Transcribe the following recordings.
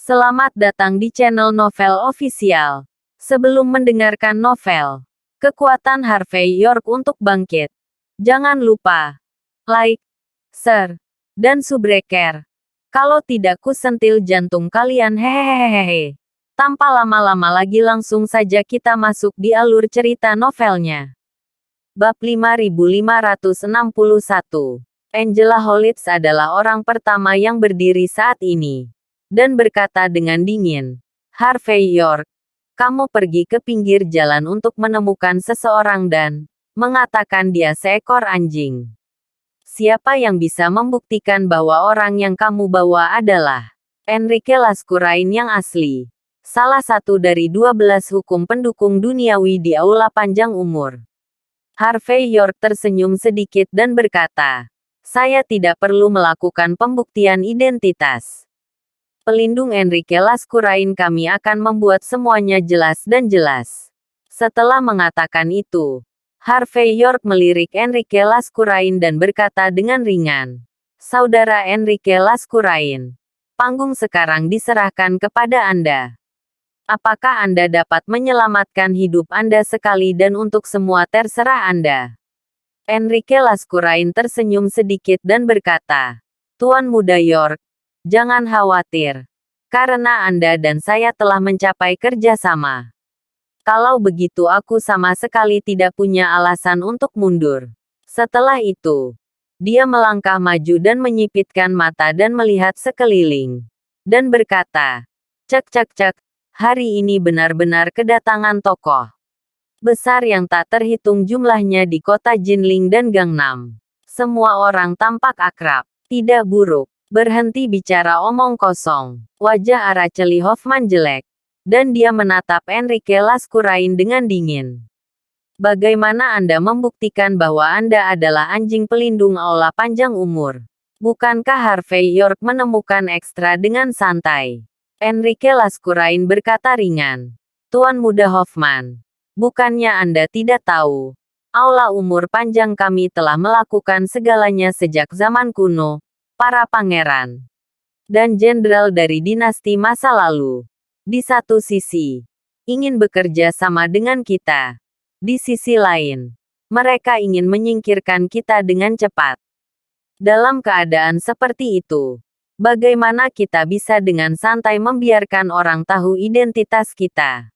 Selamat datang di channel Novel Official. Sebelum mendengarkan novel, kekuatan Harvey York untuk bangkit. Jangan lupa like, share, dan subscribe. Kalau tidak kusentil jantung kalian hehehehe. Tanpa lama-lama lagi langsung saja kita masuk di alur cerita novelnya. Bab 5561. Angela Hollis adalah orang pertama yang berdiri saat ini dan berkata dengan dingin, "Harvey York, kamu pergi ke pinggir jalan untuk menemukan seseorang dan mengatakan dia seekor anjing. Siapa yang bisa membuktikan bahwa orang yang kamu bawa adalah Enrique Laskurain yang asli? Salah satu dari 12 hukum pendukung duniawi di Aula Panjang Umur." Harvey York tersenyum sedikit dan berkata, "Saya tidak perlu melakukan pembuktian identitas. Pelindung Enrique Laskurain kami akan membuat semuanya jelas dan jelas." Setelah mengatakan itu, Harvey York melirik Enrique Laskurain dan berkata dengan ringan, "Saudara Enrique Laskurain, panggung sekarang diserahkan kepada Anda. Apakah Anda dapat menyelamatkan hidup Anda sekali dan untuk semua terserah Anda?" Enrique Laskurain tersenyum sedikit dan berkata, "Tuan Muda York, jangan khawatir. Karena Anda dan saya telah mencapai kerjasama. Kalau begitu aku sama sekali tidak punya alasan untuk mundur." Setelah itu, dia melangkah maju dan menyipitkan mata dan melihat sekeliling. Dan berkata, "Cek cek cek, hari ini benar-benar kedatangan tokoh besar yang tak terhitung jumlahnya di kota Jinling dan Gangnam. Semua orang tampak akrab, tidak buruk. Berhenti bicara omong kosong." Wajah Araceli Hoffman jelek, dan dia menatap Enrique Laskurain dengan dingin. "Bagaimana Anda membuktikan bahwa Anda adalah anjing pelindung Aula Panjang Umur? Bukankah Harvey York menemukan ekstra dengan santai?" Enrique Laskurain berkata ringan, "Tuan Muda Hoffman, bukannya Anda tidak tahu? Aula Umur Panjang kami telah melakukan segalanya sejak zaman kuno. Para pangeran dan jenderal dari dinasti masa lalu, di satu sisi, ingin bekerja sama dengan kita. Di sisi lain, mereka ingin menyingkirkan kita dengan cepat. Dalam keadaan seperti itu, bagaimana kita bisa dengan santai membiarkan orang tahu identitas kita?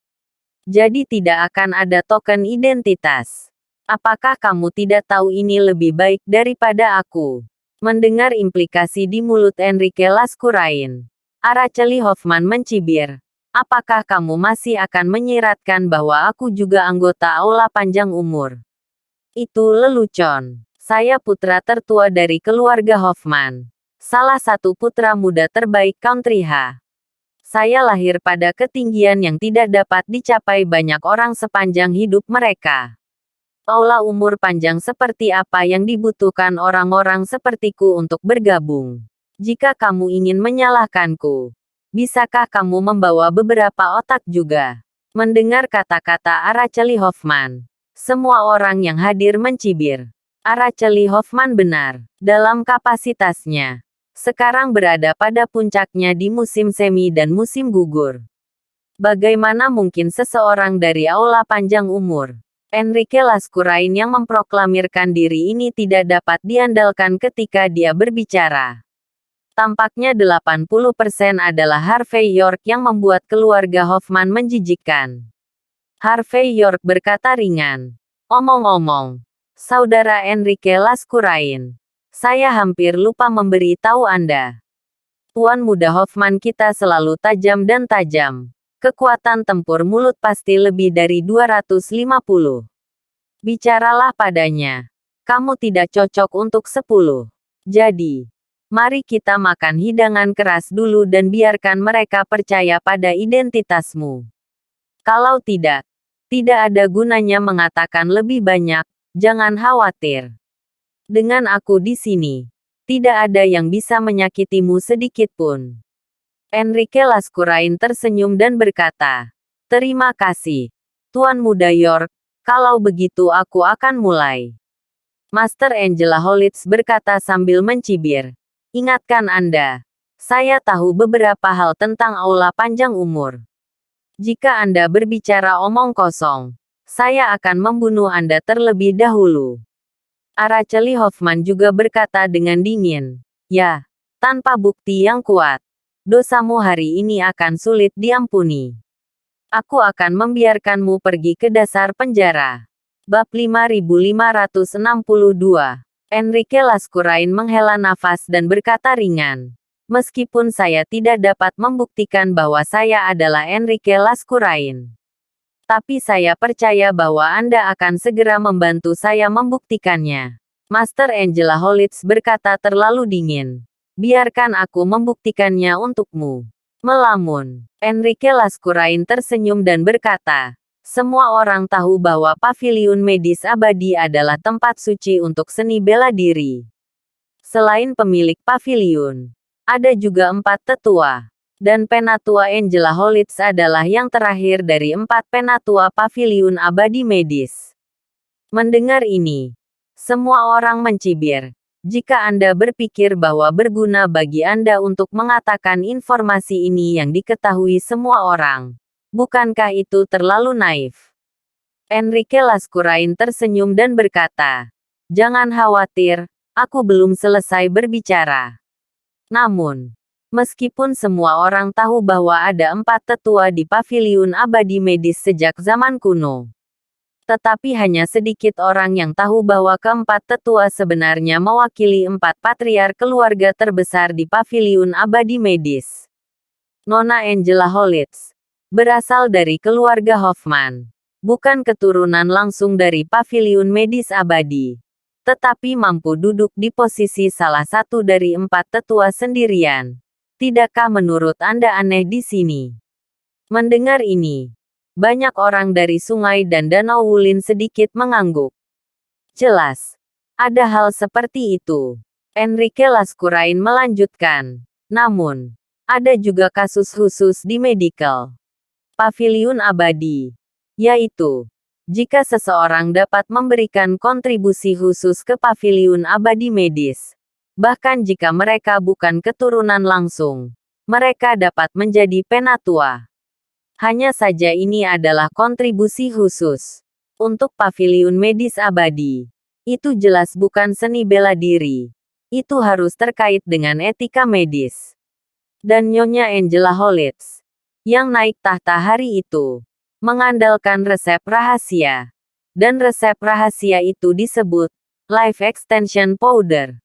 Jadi tidak akan ada token identitas. Apakah kamu tidak tahu ini lebih baik daripada aku?" Mendengar implikasi di mulut Enrique Laskurain, Araceli Hoffman mencibir, "Apakah kamu masih akan menyiratkan bahwa aku juga anggota Aula Panjang Umur? Itu lelucon. Saya putra tertua dari keluarga Hoffman. Salah satu putra muda terbaik Country H. Saya lahir pada ketinggian yang tidak dapat dicapai banyak orang sepanjang hidup mereka. Aula umur panjang seperti apa yang dibutuhkan orang-orang sepertiku untuk bergabung? Jika kamu ingin menyalahkanku, bisakah kamu membawa beberapa otak juga?" Mendengar kata-kata Araceli Hoffman, semua orang yang hadir mencibir. Araceli Hoffman benar, dalam kapasitasnya, sekarang berada pada puncaknya di musim semi dan musim gugur. Bagaimana mungkin seseorang dari Aula Panjang Umur, Enrique Laskurain yang memproklamirkan diri ini tidak dapat diandalkan ketika dia berbicara? Tampaknya 80% adalah Harvey York yang membuat keluarga Hoffman menjijikkan. Harvey York berkata ringan, "Omong-omong, Saudara Enrique Laskurain, saya hampir lupa memberi tahu Anda. Tuan Muda Hoffman kita selalu tajam dan tajam. Kekuatan tempur mulut pasti lebih dari 250. Bicaralah padanya. Kamu tidak cocok untuk 10. Jadi, mari kita makan hidangan keras dulu dan biarkan mereka percaya pada identitasmu. Kalau tidak, tidak ada gunanya mengatakan lebih banyak. Jangan khawatir. Dengan aku di sini, tidak ada yang bisa menyakitimu sedikit pun." Enrique Laskurain tersenyum dan berkata, "Terima kasih, Tuan Muda York. Kalau begitu aku akan mulai." Master Angela Hollis berkata sambil mencibir, "Ingatkan Anda, Saya tahu beberapa hal tentang aula panjang umur. Jika Anda berbicara omong kosong, saya akan membunuh Anda terlebih dahulu. Araceli Hoffman juga berkata dengan dingin. Ya, tanpa bukti yang kuat, dosamu hari ini akan sulit diampuni. Aku akan membiarkanmu pergi ke dasar penjara. Bab 5562. Enrique Laskurain menghela nafas dan berkata ringan. Meskipun saya tidak dapat membuktikan bahwa saya adalah Enrique Laskurain, tapi saya percaya bahwa Anda akan segera membantu saya membuktikannya. Master Angela Holitz berkata terlalu dingin. Biarkan aku membuktikannya untukmu. Melamun, Enrique Laskurain tersenyum dan berkata, semua orang tahu bahwa paviliun medis abadi adalah tempat suci untuk seni bela diri. Selain pemilik paviliun, ada juga 4 tetua. Dan penatua Angela Holitz adalah yang terakhir dari 4 penatua paviliun abadi medis. Mendengar ini, semua orang mencibir. Jika Anda berpikir bahwa berguna bagi Anda untuk mengatakan informasi ini yang diketahui semua orang, bukankah itu terlalu naif? Enrique Laskurain tersenyum dan berkata, jangan khawatir, aku belum selesai berbicara. Namun, meskipun semua orang tahu bahwa ada 4 tetua di paviliun abadi medis sejak zaman kuno, tetapi hanya sedikit orang yang tahu bahwa keempat tetua sebenarnya mewakili 4 patriark keluarga terbesar di paviliun abadi medis. Nona Angela Holitz berasal dari keluarga Hoffman, bukan keturunan langsung dari paviliun medis abadi, tetapi mampu duduk di posisi salah satu dari 4 tetua sendirian. Tidakkah menurut Anda aneh di sini? Mendengar ini, banyak orang dari sungai dan danau Wulin sedikit mengangguk. Jelas, ada hal seperti itu. Enrique Laskurain melanjutkan. Namun, ada juga kasus khusus di medical paviliun abadi, yaitu jika seseorang dapat memberikan kontribusi khusus ke paviliun abadi medis. Bahkan jika mereka bukan keturunan langsung, mereka dapat menjadi penatua. Hanya saja ini adalah kontribusi khusus untuk paviliun medis abadi. Itu jelas bukan seni bela diri. Itu harus terkait dengan etika medis. Dan Nyonya Angela Holitz, yang naik tahta hari itu, mengandalkan resep rahasia. Dan resep rahasia itu disebut Life Extension Powder.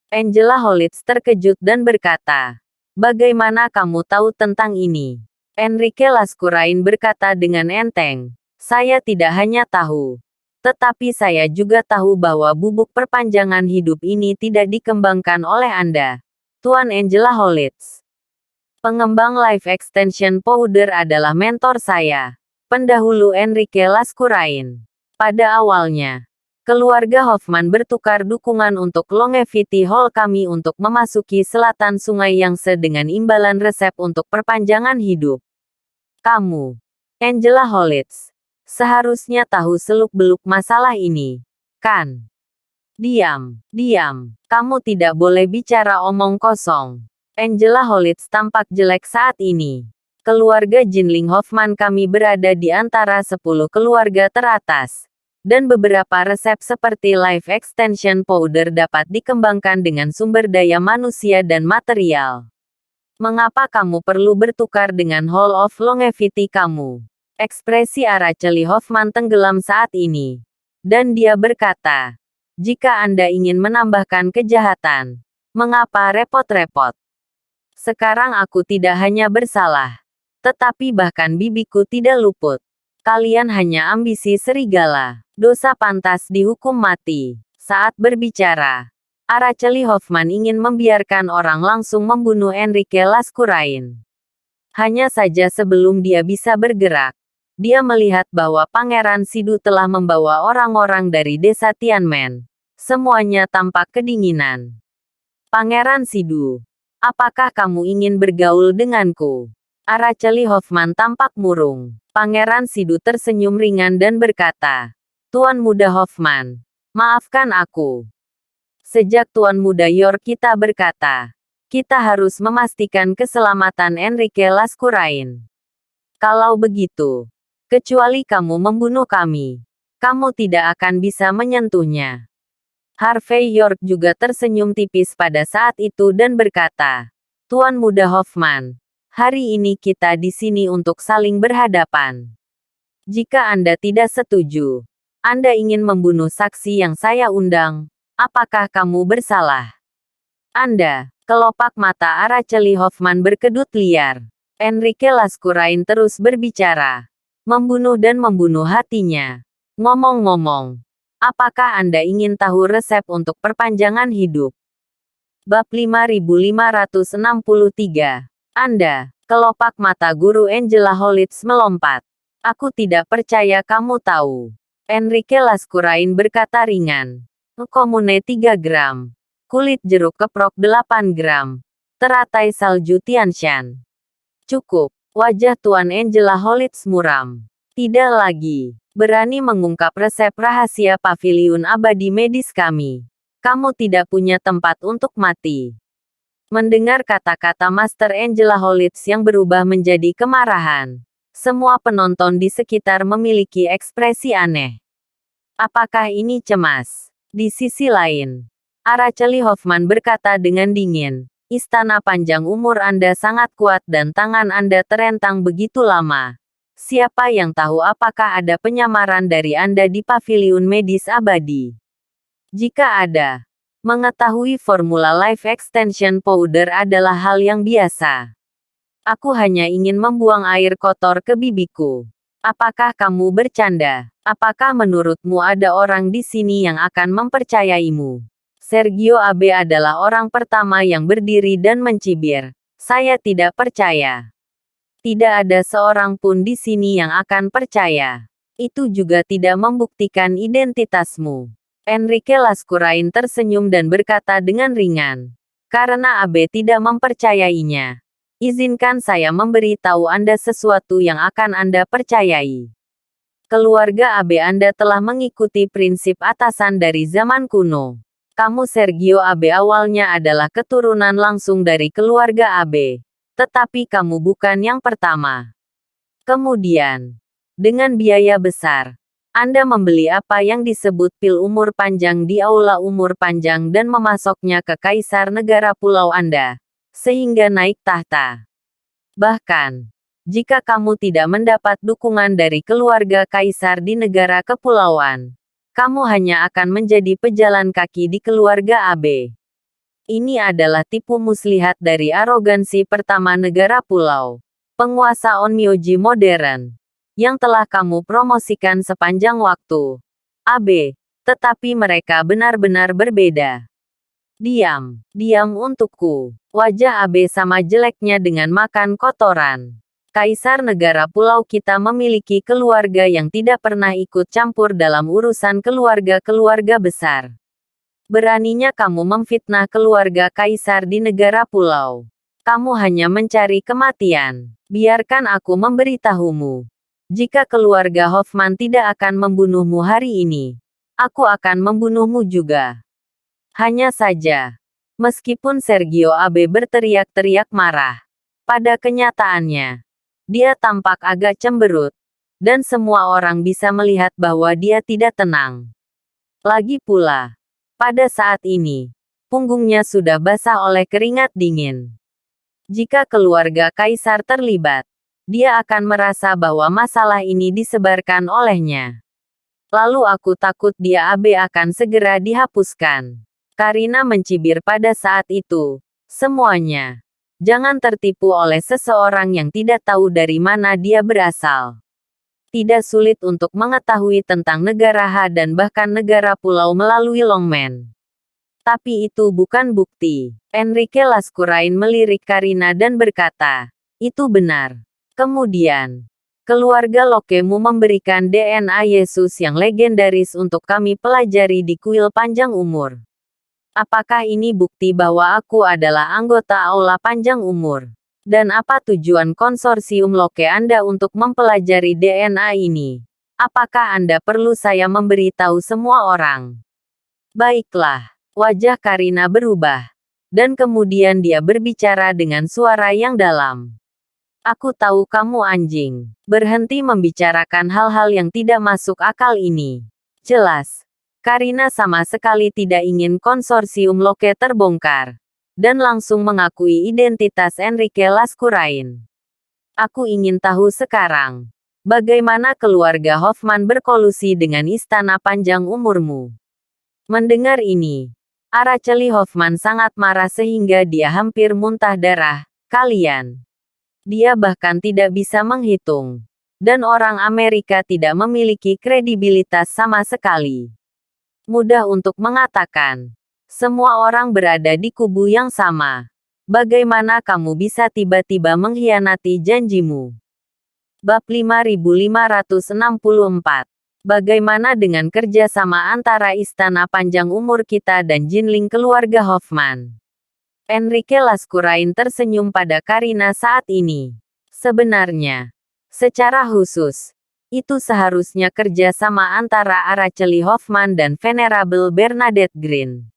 Angela Holitz terkejut dan berkata, bagaimana kamu tahu tentang ini? Enrique Laskurain berkata dengan enteng, saya tidak hanya tahu, tetapi saya juga tahu bahwa bubuk perpanjangan hidup ini tidak dikembangkan oleh Anda, Tuan Angela Holitz. Pengembang Life Extension Powder adalah mentor saya, pendahulu Enrique Laskurain. Pada awalnya, keluarga Hoffman bertukar dukungan untuk Longevity Hall kami untuk memasuki selatan Sungai Yangtze dengan imbalan resep untuk perpanjangan hidup. Kamu, Angela Holitz, seharusnya tahu seluk-beluk masalah ini, kan? Diam, diam. Kamu tidak boleh bicara omong kosong. Angela Holitz tampak jelek saat ini. Keluarga Jinling Hoffman kami berada di antara 10 keluarga teratas. Dan beberapa resep seperti Life Extension Powder dapat dikembangkan dengan sumber daya manusia dan material. Mengapa kamu perlu bertukar dengan Hall of Longevity kamu? Ekspresi Araceli Hoffman tenggelam saat ini. Dan dia berkata, jika Anda ingin menambahkan kejahatan, mengapa repot-repot? Sekarang aku tidak hanya bersalah, tetapi bahkan bibiku tidak luput. Kalian hanya ambisi serigala. Dosa pantas dihukum mati. Saat berbicara, Araceli Hoffman ingin membiarkan orang langsung membunuh Enrique Laskurain. Hanya saja sebelum dia bisa bergerak, dia melihat bahwa Pangeran Sidu telah membawa orang-orang dari desa Tianmen. Semuanya tampak kedinginan. Pangeran Sidu, apakah kamu ingin bergaul denganku? Araceli Hoffman tampak murung. Pangeran Sidu tersenyum ringan dan berkata, Tuan Muda Hoffman, maafkan aku. Sejak Tuan Muda York kita berkata, Kita harus memastikan keselamatan Enrique Laskurain. Kalau begitu, kecuali kamu membunuh kami, kamu tidak akan bisa menyentuhnya. Harvey York juga tersenyum tipis pada saat itu dan berkata, Tuan Muda Hoffman, hari ini kita di sini untuk saling berhadapan. Jika Anda tidak setuju, Anda ingin membunuh saksi yang saya undang, apakah kamu bersalah? Anda, kelopak mata Araceli Hoffman berkedut liar. Enrique Laskurain terus berbicara. Membunuh dan membunuh hatinya. Ngomong-ngomong, apakah Anda ingin tahu resep untuk perpanjangan hidup? Bab 5563. Anda, kelopak mata guru Angela Holitz melompat. Aku tidak percaya kamu tahu. Enrique Laskurain berkata ringan. Komune 3 gram. Kulit jeruk keprok 8 gram. Teratai salju Tianshan. Cukup. Wajah Tuan Angela Holitz muram. Tidak lagi. Berani mengungkap resep rahasia paviliun abadi medis kami. Kamu tidak punya tempat untuk mati. Mendengar kata-kata Master Angela Holitz yang berubah menjadi kemarahan. Semua penonton di sekitar memiliki ekspresi aneh. Apakah ini cemas? Di sisi lain, Araceli Hoffman berkata dengan dingin, Istana panjang umur Anda sangat kuat dan tangan Anda terentang begitu lama. Siapa yang tahu apakah ada penyamaran dari Anda di paviliun medis abadi? Jika ada, mengetahui formula life extension powder adalah hal yang biasa. Aku hanya ingin membuang air kotor ke bibiku. Apakah kamu bercanda? Apakah menurutmu ada orang di sini yang akan mempercayaimu? Sergio Abe adalah orang pertama yang berdiri dan mencibir. Saya tidak percaya. Tidak ada seorang pun di sini yang akan percaya. Itu juga tidak membuktikan identitasmu. Enrique Laskurain tersenyum dan berkata dengan ringan. Karena Abe tidak mempercayainya. Izinkan saya memberi tahu Anda sesuatu yang akan Anda percayai. Keluarga Abe Anda telah mengikuti prinsip atasan dari zaman kuno. Kamu Sergio Abe awalnya adalah keturunan langsung dari keluarga Abe. Tetapi kamu bukan yang pertama. Kemudian, dengan biaya besar, Anda membeli apa yang disebut pil umur panjang di aula umur panjang dan memasoknya ke kaisar negara pulau Anda, sehingga naik tahta. Bahkan, jika kamu tidak mendapat dukungan dari keluarga kaisar di negara kepulauan, kamu hanya akan menjadi pejalan kaki di keluarga Abe. Ini adalah tipu muslihat dari arogansi pertama negara pulau, penguasa Onmyoji modern, yang telah kamu promosikan sepanjang waktu. Abe, tetapi mereka benar-benar berbeda. Diam, diam untukku. Wajah Abe sama jeleknya dengan makan kotoran. Kaisar negara pulau kita memiliki keluarga yang tidak pernah ikut campur dalam urusan keluarga-keluarga besar. Beraninya kamu memfitnah keluarga kaisar di negara pulau. Kamu hanya mencari kematian. Biarkan aku memberitahumu. Jika keluarga Hoffman tidak akan membunuhmu hari ini, aku akan membunuhmu juga. Hanya saja, meskipun Sergio Abe berteriak-teriak marah, pada kenyataannya, dia tampak agak cemberut, dan semua orang bisa melihat bahwa dia tidak tenang. Lagi pula, pada saat ini, punggungnya sudah basah oleh keringat dingin. Jika keluarga kaisar terlibat, dia akan merasa bahwa masalah ini disebarkan olehnya. Lalu aku takut dia Abe akan segera dihapuskan. Karina mencibir pada saat itu. Semuanya. Jangan tertipu oleh seseorang yang tidak tahu dari mana dia berasal. Tidak sulit untuk mengetahui tentang negara Ha dan bahkan negara pulau melalui Longmen. Tapi itu bukan bukti. Enrique Laskurain melirik Karina dan berkata, itu benar. Kemudian, keluarga Lokemu memberikan DNA Yesus yang legendaris untuk kami pelajari di kuil panjang umur. Apakah ini bukti bahwa aku adalah anggota aula panjang umur? Dan apa tujuan konsorsium Loke Anda untuk mempelajari DNA ini? Apakah Anda perlu saya memberitahu semua orang? Baiklah, wajah Karina berubah. Dan kemudian dia berbicara dengan suara yang dalam. Aku tahu kamu anjing. Berhenti membicarakan hal-hal yang tidak masuk akal ini. Jelas. Karina sama sekali tidak ingin konsorsium Loke terbongkar. Dan langsung mengakui identitas Enrique Laskurain. Aku ingin tahu sekarang. Bagaimana keluarga Hoffman berkolusi dengan istana panjang umurmu? Mendengar ini, Araceli Hoffman sangat marah sehingga dia hampir muntah darah. Kalian. Dia bahkan tidak bisa menghitung. Dan orang Amerika tidak memiliki kredibilitas sama sekali. Mudah untuk mengatakan. Semua orang berada di kubu yang sama. Bagaimana kamu bisa tiba-tiba mengkhianati janjimu? Bab 5564. Bagaimana dengan kerjasama antara istana panjang umur kita dan Jinling keluarga Hoffman? Enrique Laskurain tersenyum pada Karina saat ini. Sebenarnya, secara khusus, itu seharusnya kerjasama antara Araceli Hoffman dan Venerable Bernadette Green.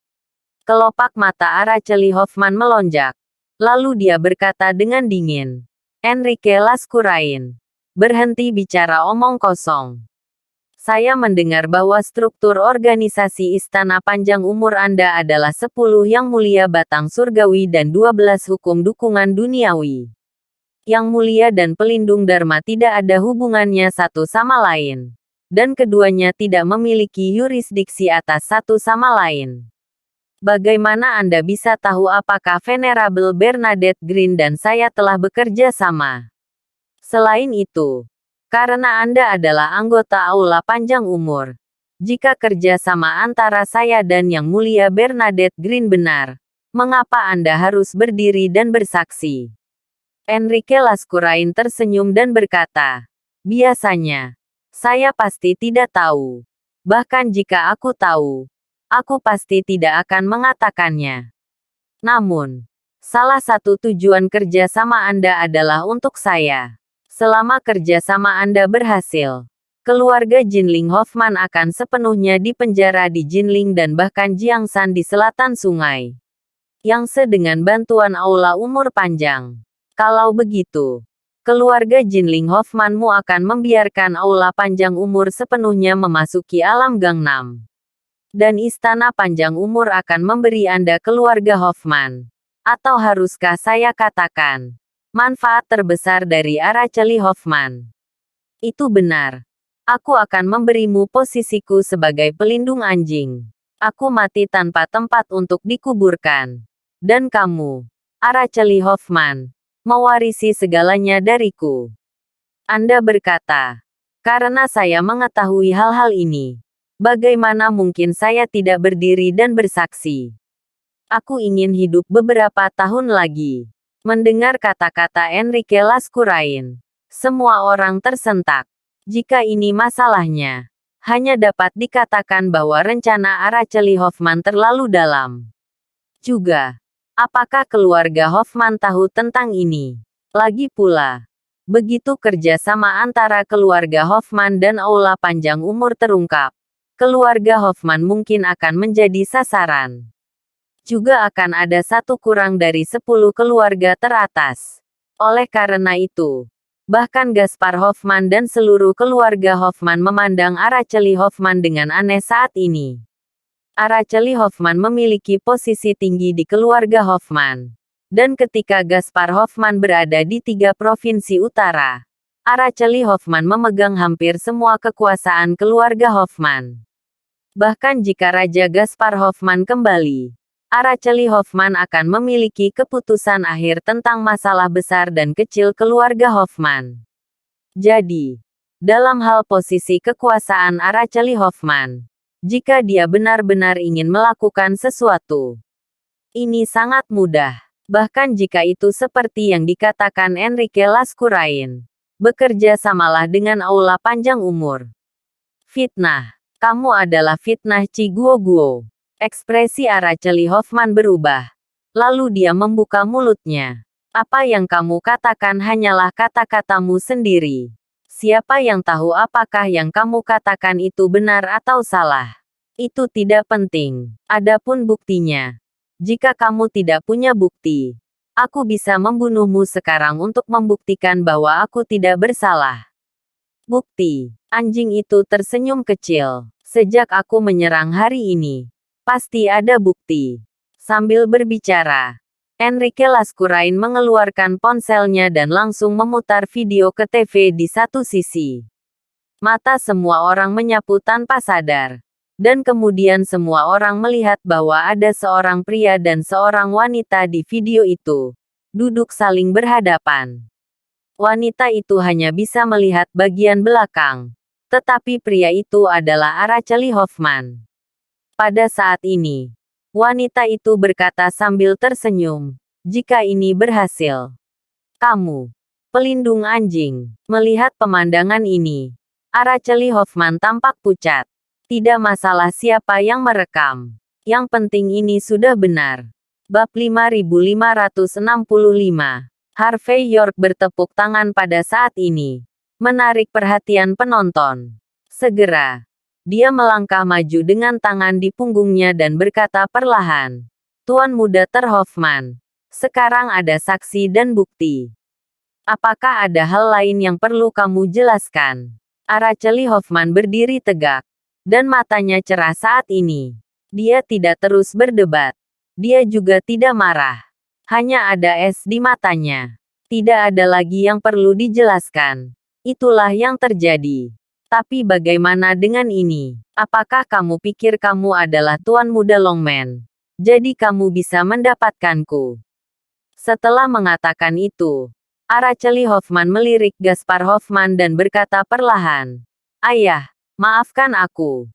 Kelopak mata Araceli Hoffman melonjak. Lalu dia berkata dengan dingin. Enrique Laskurain, berhenti bicara omong kosong. Saya mendengar bahwa struktur organisasi Istana Panjang Umur Anda adalah 10 Yang Mulia Batang Surgawi dan 12 Hukum Dukungan Duniawi. Yang Mulia dan Pelindung Dharma tidak ada hubungannya satu sama lain. Dan keduanya tidak memiliki yurisdiksi atas satu sama lain. Bagaimana Anda bisa tahu apakah Venerable Bernadette Green dan saya telah bekerja sama? Selain itu, karena Anda adalah anggota Aula Panjang Umur. Jika kerja sama antara saya dan Yang Mulia Bernadette Green benar, mengapa Anda harus berdiri dan bersaksi? Enrique Laskurain tersenyum dan berkata, biasanya, saya pasti tidak tahu. Bahkan jika aku tahu, aku pasti tidak akan mengatakannya. Namun, salah satu tujuan kerja sama Anda adalah untuk saya. Selama kerja sama Anda berhasil, keluarga Jinling Hoffman akan sepenuhnya dipenjara di Jinling dan bahkan Jiangsan di selatan sungai. Yangtze dengan bantuan Aula Umur Panjang. Kalau begitu, keluarga Jinling Hoffmanmu akan membiarkan Aula Panjang Umur sepenuhnya memasuki alam Gangnam. Dan Istana Panjang Umur akan memberi Anda keluarga Hoffman. Atau haruskah saya katakan, manfaat terbesar dari Araceli Hoffman? Itu benar. Aku akan memberimu posisiku sebagai pelindung anjing. Aku mati tanpa tempat untuk dikuburkan. Dan kamu, Araceli Hoffman, mewarisi segalanya dariku. Anda berkata, karena saya mengetahui hal-hal ini, bagaimana mungkin saya tidak berdiri dan bersaksi? Aku ingin hidup beberapa tahun lagi. Mendengar kata-kata Enrique Laskurain, semua orang tersentak. Jika ini masalahnya, hanya dapat dikatakan bahwa rencana Araceli Hoffman terlalu dalam. Juga, apakah keluarga Hoffman tahu tentang ini? Lagi pula, begitu kerjasama antara keluarga Hoffman dan Aula Panjang Umur terungkap, keluarga Hoffman mungkin akan menjadi sasaran. Juga akan ada satu kurang dari 10 keluarga teratas. Oleh karena itu, bahkan Gaspar Hoffman dan seluruh keluarga Hoffman memandang Araceli Hoffman dengan aneh saat ini. Araceli Hoffman memiliki posisi tinggi di keluarga Hoffman. Dan ketika Gaspar Hoffman berada di 3 provinsi utara, Araceli Hoffman memegang hampir semua kekuasaan keluarga Hoffman. Bahkan jika Raja Gaspar Hoffman kembali, Araceli Hoffman akan memiliki keputusan akhir tentang masalah besar dan kecil keluarga Hoffman. Jadi, dalam hal posisi kekuasaan Araceli Hoffman, jika dia benar-benar ingin melakukan sesuatu, ini sangat mudah. Bahkan jika itu seperti yang dikatakan Enrique Laskurain, bekerja samalah dengan Aula Panjang Umur. Fitnah. Kamu adalah fitnah Ci Guo. Ekspresi Araceli Hoffman berubah. Lalu dia membuka mulutnya. Apa yang kamu katakan hanyalah kata-katamu sendiri. Siapa yang tahu apakah yang kamu katakan itu benar atau salah? Itu tidak penting. Adapun buktinya, Jika kamu tidak punya bukti, aku bisa membunuhmu sekarang untuk membuktikan bahwa aku tidak bersalah. Bukti. Anjing itu tersenyum kecil. Sejak aku menyerang hari ini, pasti ada bukti. Sambil berbicara, Enrique Laskurain mengeluarkan ponselnya dan langsung memutar video ke TV di satu sisi. Mata semua orang menyapu tanpa sadar. Dan kemudian semua orang melihat bahwa ada seorang pria dan seorang wanita di video itu, duduk saling berhadapan. Wanita itu hanya bisa melihat bagian belakang. Tetapi pria itu adalah Araceli Hoffman. Pada saat ini, wanita itu berkata sambil tersenyum, "Jika ini berhasil, kamu, pelindung anjing." Melihat pemandangan ini, Araceli Hoffman tampak pucat. Tidak masalah siapa yang merekam. Yang penting ini sudah benar. Bab 5565. Harvey York bertepuk tangan pada saat ini, menarik perhatian penonton. Segera, dia melangkah maju dengan tangan di punggungnya dan berkata perlahan, "Tuan Muda Terhoffman, sekarang ada saksi dan bukti. Apakah ada hal lain yang perlu kamu jelaskan?" Araceli Hoffman berdiri tegak, dan matanya cerah saat ini. Dia tidak terus berdebat. Dia juga tidak marah. Hanya ada es di matanya. Tidak ada lagi yang perlu dijelaskan. Itulah yang terjadi. Tapi bagaimana dengan ini? Apakah kamu pikir kamu adalah Tuan Muda Longman? Jadi kamu bisa mendapatkanku. Setelah mengatakan itu, Araceli Hoffman melirik Gaspar Hoffman dan berkata perlahan, "Ayah, maafkan aku.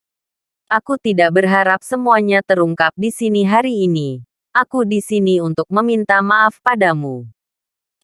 Aku tidak berharap semuanya terungkap di sini hari ini. Aku di sini untuk meminta maaf padamu.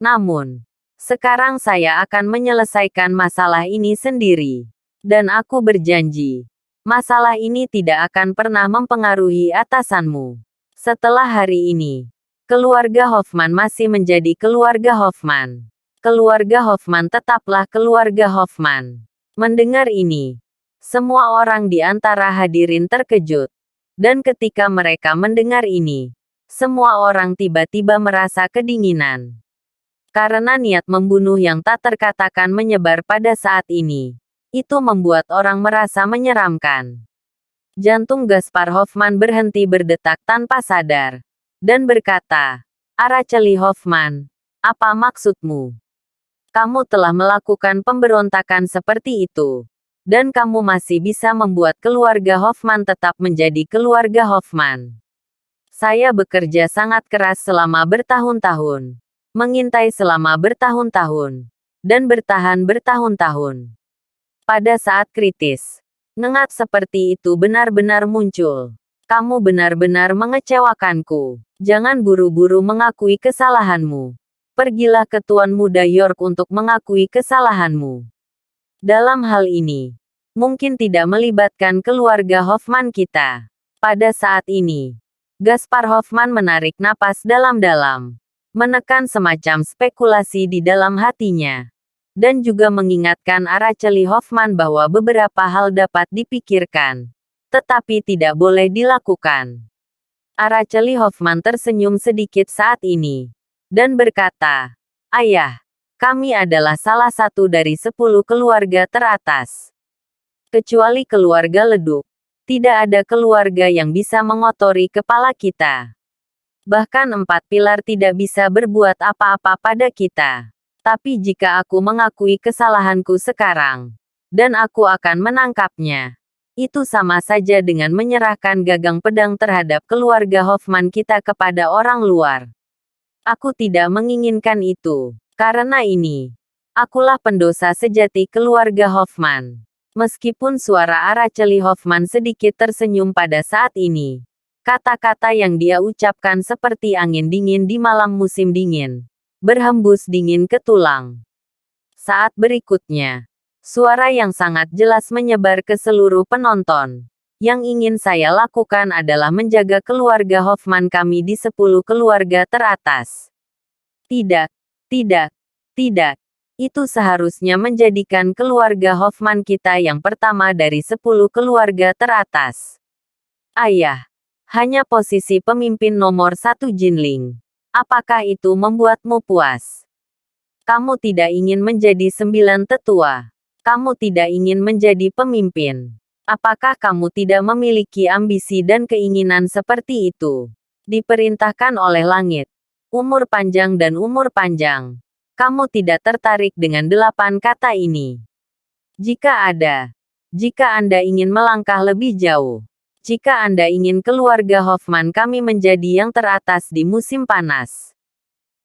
Namun, sekarang saya akan menyelesaikan masalah ini sendiri. Dan aku berjanji, masalah ini tidak akan pernah mempengaruhi atasanmu. Setelah hari ini, keluarga Hoffman masih menjadi keluarga Hoffman. Keluarga Hoffman tetaplah keluarga Hoffman." Mendengar ini, semua orang di antara hadirin terkejut. Dan ketika mereka mendengar ini, semua orang tiba-tiba merasa kedinginan. Karena niat membunuh yang tak terkatakan menyebar pada saat ini. Itu membuat orang merasa menyeramkan. Jantung Gaspar Hoffman berhenti berdetak tanpa sadar. Dan berkata, "Araceli Hoffman, apa maksudmu? Kamu telah melakukan pemberontakan seperti itu. Dan kamu masih bisa membuat keluarga Hoffman tetap menjadi keluarga Hoffman. Saya bekerja sangat keras selama bertahun-tahun. Mengintai selama bertahun-tahun. Dan bertahan bertahun-tahun. Pada saat kritis, ngengat seperti itu benar-benar muncul. Kamu benar-benar mengecewakanku. Jangan buru-buru mengakui kesalahanmu. Pergilah ke Tuan Muda York untuk mengakui kesalahanmu. Dalam hal ini, mungkin tidak melibatkan keluarga Hoffman kita." Pada saat ini, Gaspar Hoffman menarik napas dalam-dalam, menekan semacam spekulasi di dalam hatinya, dan juga mengingatkan Araceli Hoffman bahwa beberapa hal dapat dipikirkan, tetapi tidak boleh dilakukan. Araceli Hoffman tersenyum sedikit saat ini, dan berkata, "Ayah, kami adalah salah satu dari 10 keluarga teratas. Kecuali keluarga Leduk, tidak ada keluarga yang bisa mengotori kepala kita. Bahkan 4 pilar tidak bisa berbuat apa-apa pada kita. Tapi jika aku mengakui kesalahanku sekarang, dan aku akan menangkapnya, itu sama saja dengan menyerahkan gagang pedang terhadap keluarga Hoffman kita kepada orang luar. Aku tidak menginginkan itu. Karena ini, akulah pendosa sejati keluarga Hoffman." Meskipun suara Araceli Hoffman sedikit tersenyum pada saat ini, kata-kata yang dia ucapkan seperti angin dingin di malam musim dingin, berhembus dingin ke tulang. Saat berikutnya, suara yang sangat jelas menyebar ke seluruh penonton. "Yang ingin saya lakukan adalah menjaga keluarga Hoffman kami di 10 keluarga teratas. Tidak, tidak, tidak. Itu seharusnya menjadikan keluarga Hoffman kita yang pertama dari 10 keluarga teratas." "Ayah, Hanya posisi pemimpin nomor 1 Jinling. Apakah itu membuatmu puas? Kamu tidak ingin menjadi 9 tetua. Kamu tidak ingin menjadi pemimpin. Apakah kamu tidak memiliki ambisi dan keinginan seperti itu? Diperintahkan oleh langit. Umur panjang dan umur panjang. Kamu tidak tertarik dengan 8 kata ini. Jika Anda ingin melangkah lebih jauh. Jika Anda ingin keluarga Hoffman kami menjadi yang teratas di musim panas.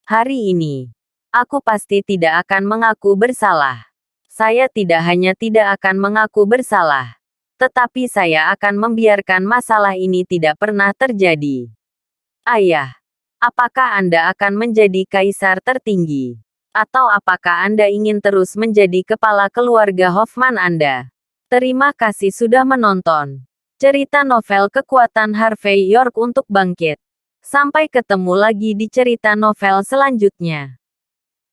Hari ini, aku pasti tidak akan mengaku bersalah. Saya tidak hanya tidak akan mengaku bersalah, tetapi saya akan membiarkan masalah ini tidak pernah terjadi. Ayah, apakah Anda akan menjadi kaisar tertinggi? Atau apakah Anda ingin terus menjadi kepala keluarga Hoffman Anda? Terima kasih sudah menonton. Cerita novel Kekuatan Harvey York untuk Bangkit. Sampai ketemu lagi di cerita novel selanjutnya.